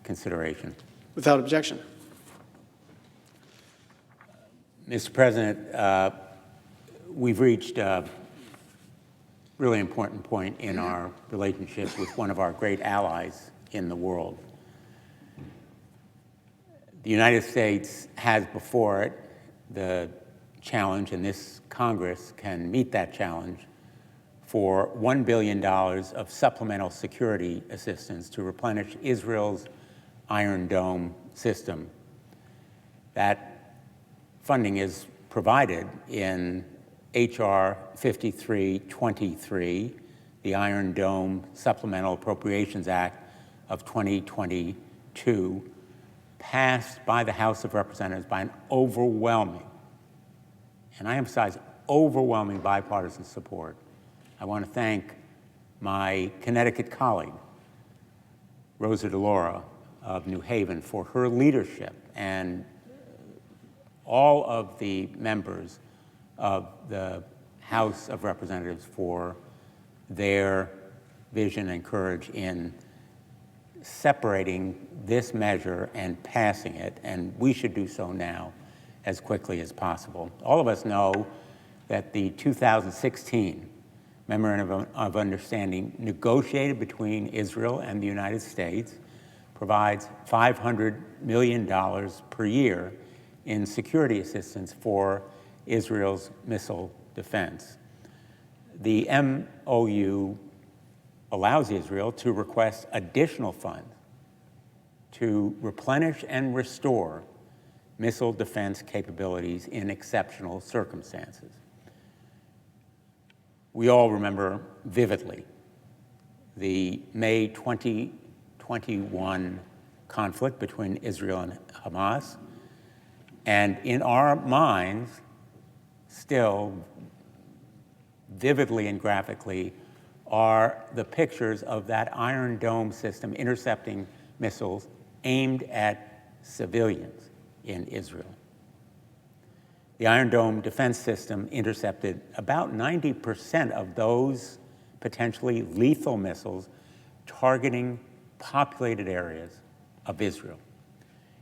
consideration. Without objection. Mr. President, we've reached a really important point in our relationship with one of our great allies in the world. The United States has before it the challenge, and this Congress can meet that challenge, for $1 billion of supplemental security assistance to replenish Israel's Iron Dome system. That funding is provided in H.R. 5323, the Iron Dome Supplemental Appropriations Act of 2022, passed by the House of Representatives by an overwhelming, and I emphasize overwhelming, bipartisan support. I want to thank my Connecticut colleague, Rosa DeLauro of New Haven, for her leadership, and all of the members of the House of Representatives for their vision and courage in separating this measure and passing it, and we should do so now as quickly as possible. All of us know that the 2016 Memorandum of Understanding negotiated between Israel and the United States provides $500 million per year in security assistance for Israel's missile defense. The MOU allows Israel to request additional funds to replenish and restore missile defense capabilities in exceptional circumstances. We all remember vividly the May 2021 conflict between Israel and Hamas, and in our minds, still vividly and graphically, are the pictures of that Iron Dome system intercepting missiles aimed at civilians in Israel. The Iron Dome defense system intercepted about 90% of those potentially lethal missiles targeting populated areas of Israel.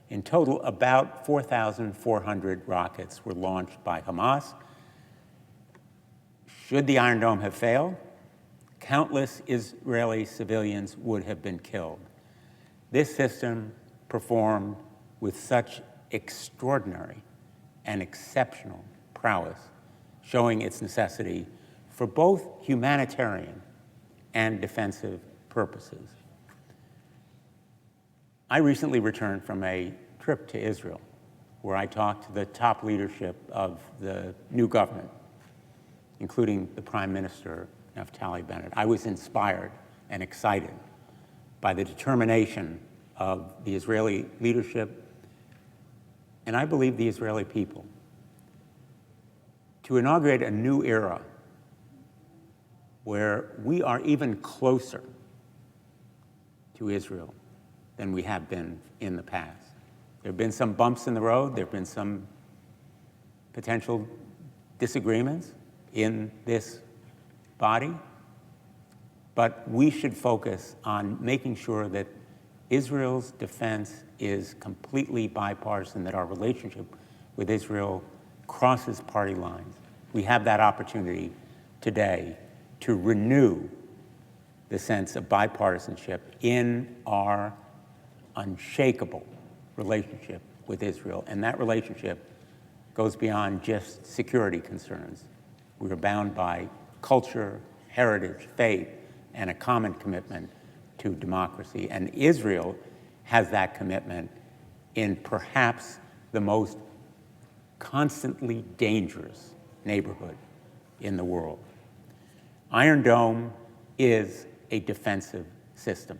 In total, about 4,400 rockets were launched by Hamas. Should the Iron Dome have failed, countless Israeli civilians would have been killed. This system performed with such extraordinary and exceptional prowess, showing its necessity for both humanitarian and defensive purposes. I recently returned from a trip to Israel, where I talked to the top leadership of the new government, including the Prime Minister, Naftali Bennett. I was inspired and excited by the determination of the Israeli leadership, and I believe the Israeli people, to inaugurate a new era where we are even closer to Israel than we have been in the past. There have been some bumps in the road. There have been some potential disagreements in this body, but we should focus on making sure that Israel's defense is completely bipartisan, that our relationship with Israel crosses party lines. We have that opportunity today to renew the sense of bipartisanship in our unshakable relationship with Israel. And that relationship goes beyond just security concerns. We are bound by culture, heritage, faith, and a common commitment to democracy. And Israel has that commitment in perhaps the most constantly dangerous neighborhood in the world. Iron Dome is a defensive system.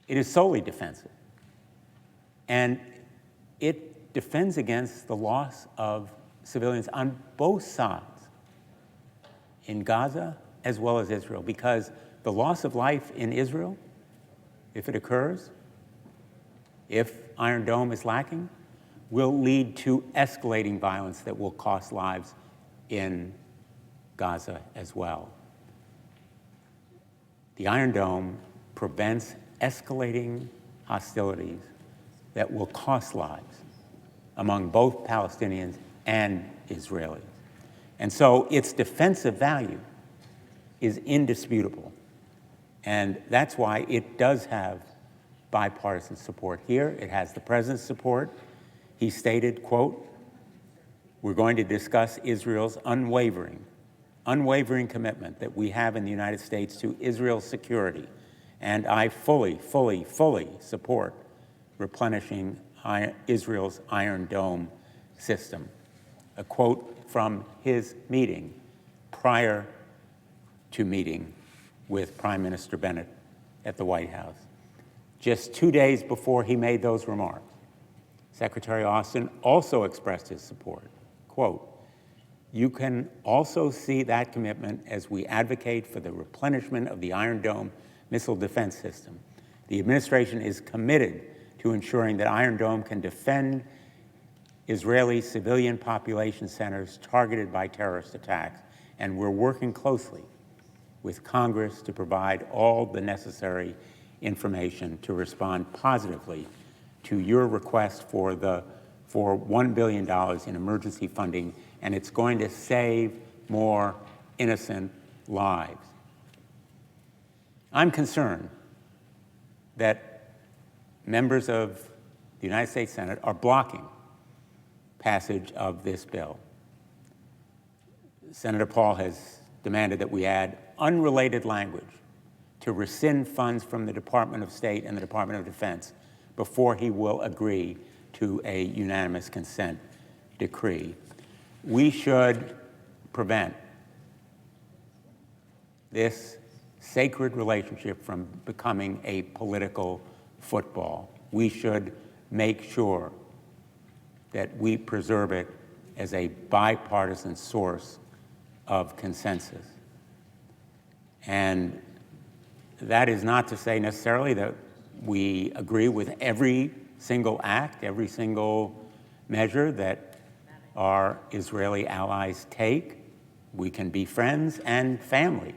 It is solely defensive. And it defends against the loss of civilians on both sides, in Gaza as well as Israel, because the loss of life in Israel, if it occurs, if Iron Dome is lacking, will lead to escalating violence that will cost lives in Gaza as well. The Iron Dome prevents escalating hostilities that will cost lives among both Palestinians and Israelis. And so its defensive value is indisputable. And that's why it does have bipartisan support here. It has the president's support. He stated, quote, "We're going to discuss Israel's unwavering commitment that we have in the United States to Israel's security. And I fully support replenishing Israel's Iron Dome system." A quote from his meeting prior to meeting with Prime Minister Bennett at the White House. Just 2 days before he made those remarks, Secretary Austin also expressed his support. Quote, "You can also see that commitment as we advocate for the replenishment of the Iron Dome missile defense system. The administration is committed to ensuring that Iron Dome can defend Israeli civilian population centers targeted by terrorist attacks, and we're working closely with Congress to provide all the necessary information to respond positively to your request for $1 billion in emergency funding, and it's going to save more innocent lives." I'm concerned that members of the United States Senate are blocking passage of this bill. Senator Paul has demanded that we add unrelated language to rescind funds from the Department of State and the Department of Defense before he will agree to a unanimous consent decree. We should prevent this sacred relationship from becoming a political football. We should make sure that we preserve it as a bipartisan source of consensus. And that is not to say necessarily that we agree with every single act, every single measure that our Israeli allies take. We can be friends and family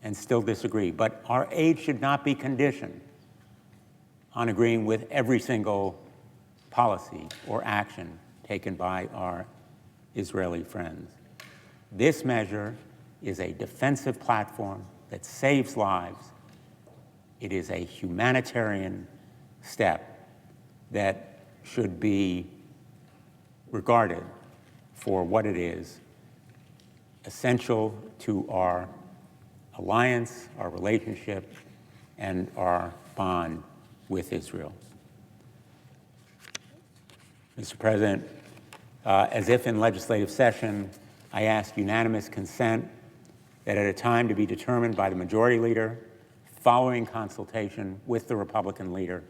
and still disagree. But our aid should not be conditioned on agreeing with every single policy or action taken by our Israeli friends. This measure is a defensive platform that saves lives. It is a humanitarian step that should be regarded for what it is, essential to our alliance, our relationship, and our bond with Israel. Mr. President, as if in legislative session, I ask unanimous consent that at a time to be determined by the majority leader, following consultation with the Republican leader,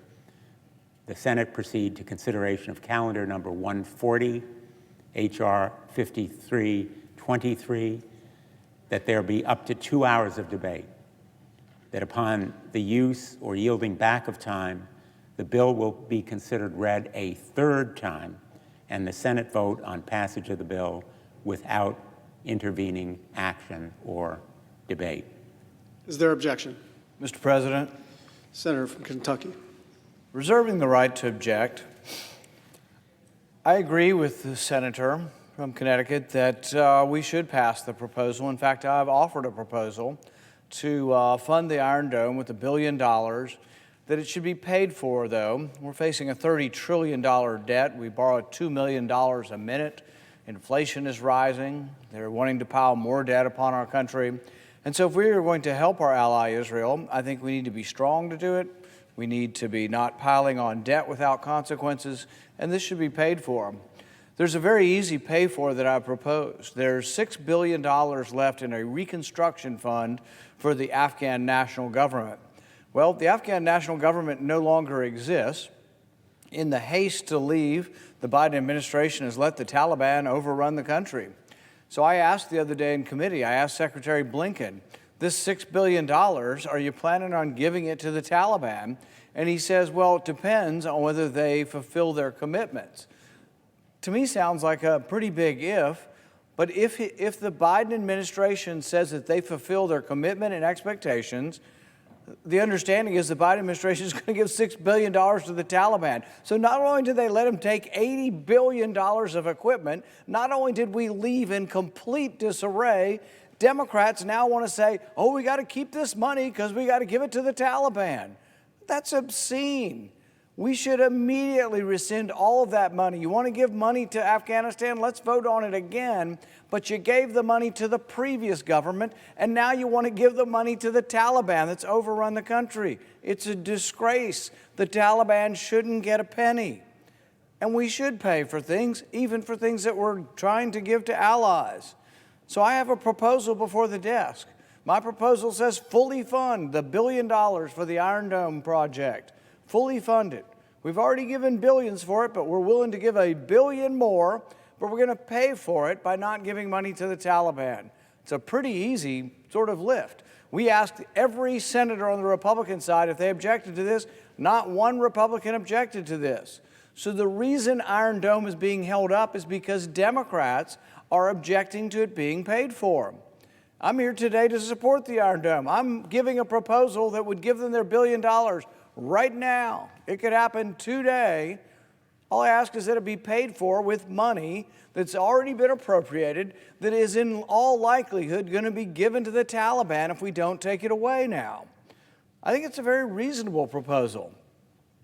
the Senate proceed to consideration of calendar number 140, H.R. 5323, that there be up to 2 hours of debate, that upon the use or yielding back of time, the bill will be considered read a third time, and the Senate vote on passage of the bill without intervening action or debate. Is there objection? Mr. President, Senator from Kentucky. reserving the right to object, I agree with the senator from Connecticut that we should pass the proposal. In fact, I've offered a proposal to fund the Iron Dome with $1 billion, that it should be paid for, though. We're facing a $30 trillion debt. We borrow $2 million a minute. Inflation is rising. They're wanting to pile more debt upon our country. And so if we are going to help our ally Israel, I think we need to be strong to do it. We need to be not piling on debt without consequences, and this should be paid for. There's a very easy pay for that I proposed. There's $6 billion left in a reconstruction fund for the Afghan national government. Well, the Afghan national government no longer exists. In the haste to leave, the Biden administration has let the Taliban overrun the country. So I asked the other day in committee, I asked Secretary Blinken, this $6 billion, are you planning on giving it to the Taliban? And he says, well, it depends on whether they fulfill their commitments. To me, sounds like a pretty big if, but if the Biden administration says that they fulfill their commitment and expectations, the understanding is the Biden administration is going to give $6 billion to the Taliban. So not only did they let them take $80 billion of equipment, not only did we leave in complete disarray, Democrats now want to say, oh, we got to keep this money because we got to give it to the Taliban. That's obscene. We should immediately rescind all of that money. You want to give money to Afghanistan? Let's vote on it again. But you gave the money to the previous government, and now you want to give the money to the Taliban that's overrun the country. It's a disgrace. The Taliban shouldn't get a penny. And we should pay for things, even for things that we're trying to give to allies. So I have a proposal before the desk. My proposal says fully fund the $1 billion for the Iron Dome project. Fully funded. We've already given billions for it, but we're willing to give $1 billion more, but we're going to pay for it by not giving money to the Taliban. It's a pretty easy sort of lift. We asked every senator on the Republican side if they objected to this. Not one Republican objected to this. So the reason Iron Dome is being held up is because Democrats are objecting to it being paid for. I'm here today to support the Iron Dome. I'm giving a proposal that would give them their $1 billion right now. It could happen today. All I ask is that it be paid for with money that's already been appropriated, that is in all likelihood going to be given to the Taliban if we don't take it away now. I think it's a very reasonable proposal.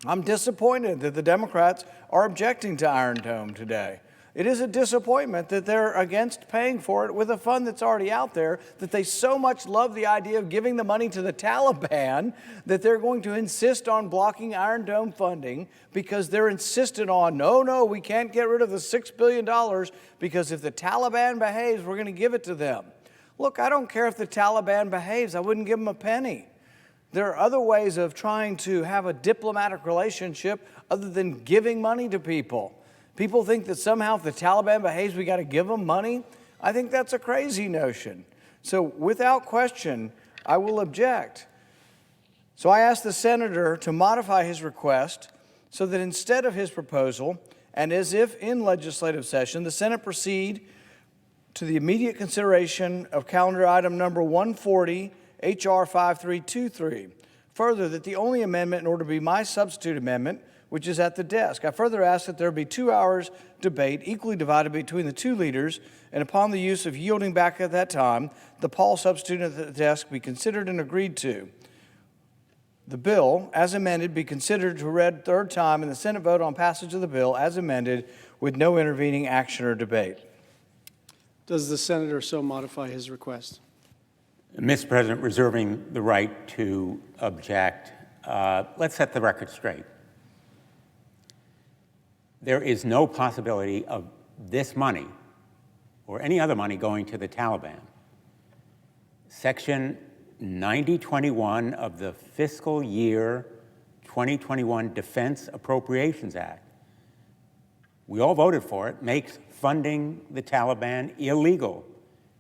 I'm disappointed that the Democrats are objecting to Iron Dome today. It is a disappointment that they're against paying for it with a fund that's already out there, that they so much love the idea of giving the money to the Taliban that they're going to insist on blocking Iron Dome funding because they're insistent on, no, we can't get rid of the $6 billion because if the Taliban behaves, we're going to give it to them. Look, I don't care if the Taliban behaves. I wouldn't give them a penny. There are other ways of trying to have a diplomatic relationship other than giving money to people. People think that somehow if the Taliban behaves, we got to give them money. I think that's a crazy notion. So without question, I will object. So I asked the senator to modify his request so that instead of his proposal, and as if in legislative session, the Senate proceed to the immediate consideration of calendar item number 140, H.R. 5323. Further, that the only amendment in order to be my substitute amendment, which is at the desk. I further ask that there be 2 hours debate equally divided between the two leaders, and upon the use of yielding back at that time, the Paul substitute at the desk be considered and agreed to. The bill, as amended, be considered to read third time, and the Senate vote on passage of the bill as amended with no intervening action or debate. Does the senator so modify his request? Mr. President, reserving the right to object, let's set the record straight. There is no possibility of this money or any other money going to the Taliban. Section 9021 of the fiscal year 2021 Defense Appropriations Act, we all voted for it, makes funding the Taliban illegal.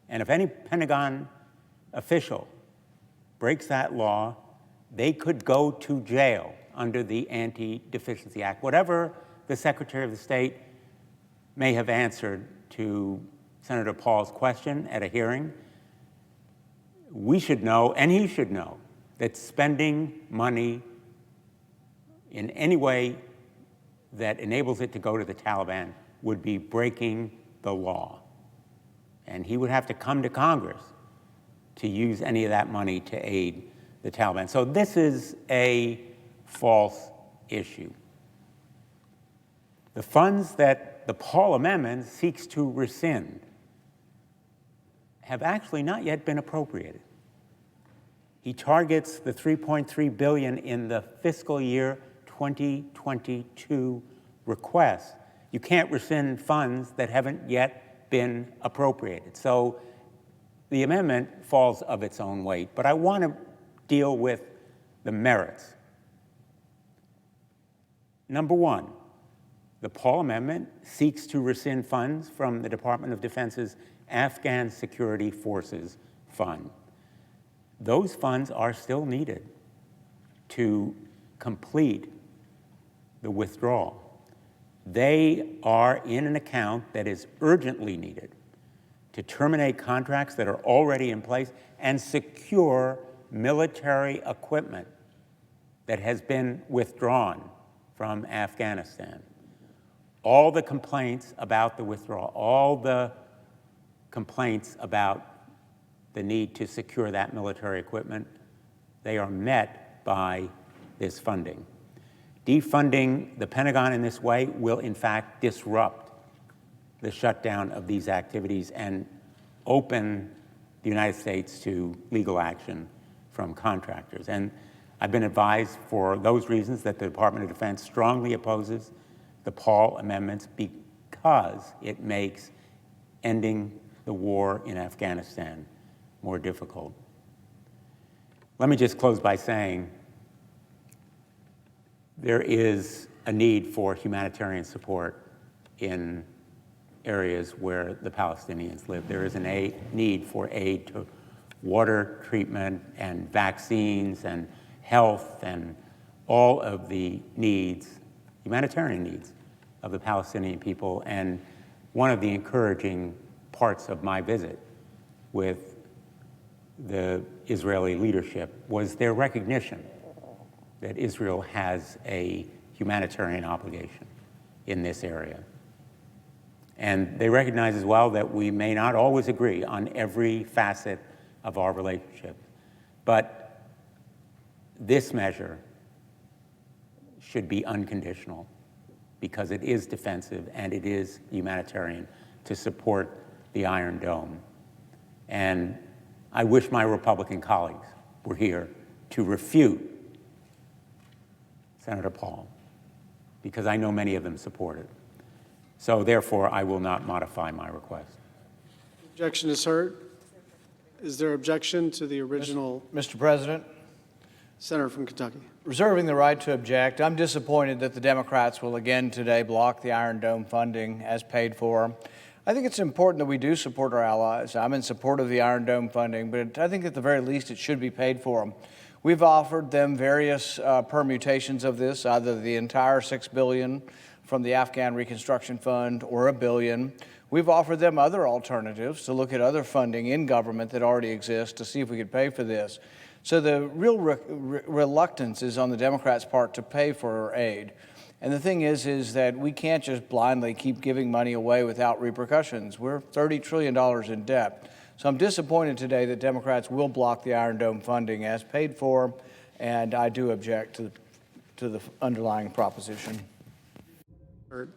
And if any Pentagon official breaks that law, they could go to jail under the Anti-Deficiency Act. Whatever the Secretary of State may have answered to Senator Paul's question at a hearing, we should know, and he should know, that spending money in any way that enables it to go to the Taliban would be breaking the law. And he would have to come to Congress to use any of that money to aid the Taliban. So this is a false issue. The funds that the Paul Amendment seeks to rescind have actually not yet been appropriated. He targets the $3.3 billion in the fiscal year 2022 request. You can't rescind funds that haven't yet been appropriated. So the amendment falls of its own weight, but I want to deal with the merits. Number one, the Paul Amendment seeks to rescind funds from the Department of Defense's Afghan Security Forces Fund. Those funds are still needed to complete the withdrawal. They are in an account that is urgently needed to terminate contracts that are already in place and secure military equipment that has been withdrawn from Afghanistan. All the complaints about the withdrawal, all the complaints about the need to secure that military equipment, they are met by this funding. Defunding the Pentagon in this way will, in fact, disrupt the shutdown of these activities and open the United States to legal action from contractors. And I've been advised for those reasons that the Department of Defense strongly opposes the Paul amendments because it makes ending the war in Afghanistan more difficult. Let me just close by saying there is a need for humanitarian support in areas where the Palestinians live. There is a need for aid to water treatment and vaccines and health and all of the needs, humanitarian needs of the Palestinian people. And one of the encouraging parts of my visit with the Israeli leadership was their recognition that Israel has a humanitarian obligation in this area. And they recognize as well that we may not always agree on every facet of our relationship, but this measure should be unconditional because it is defensive and it is humanitarian to support the Iron Dome. And I wish my Republican colleagues were here to refute Senator Paul, because I know many of them support it. So therefore, I will not modify my request. Objection is heard. Is there objection to the original Mr. President, senator from Kentucky? reserving the right to object, I'm disappointed that the Democrats will again today block the Iron Dome funding as paid for. I think it's important that we do support our allies. I'm in support of the Iron Dome funding, but I think at the very least it should be paid for. We've offered them various permutations of this, either the entire $6 billion from the Afghan Reconstruction Fund or $1 billion. We've offered them other alternatives to look at other funding in government that already exists to see if we could pay for this. So the real reluctance is on the Democrats' part to pay for aid. And the thing is that we can't just blindly keep giving money away without repercussions. We're $30 trillion in debt. So I'm disappointed today that Democrats will block the Iron Dome funding as paid for, and I do object to the underlying proposition. Heard.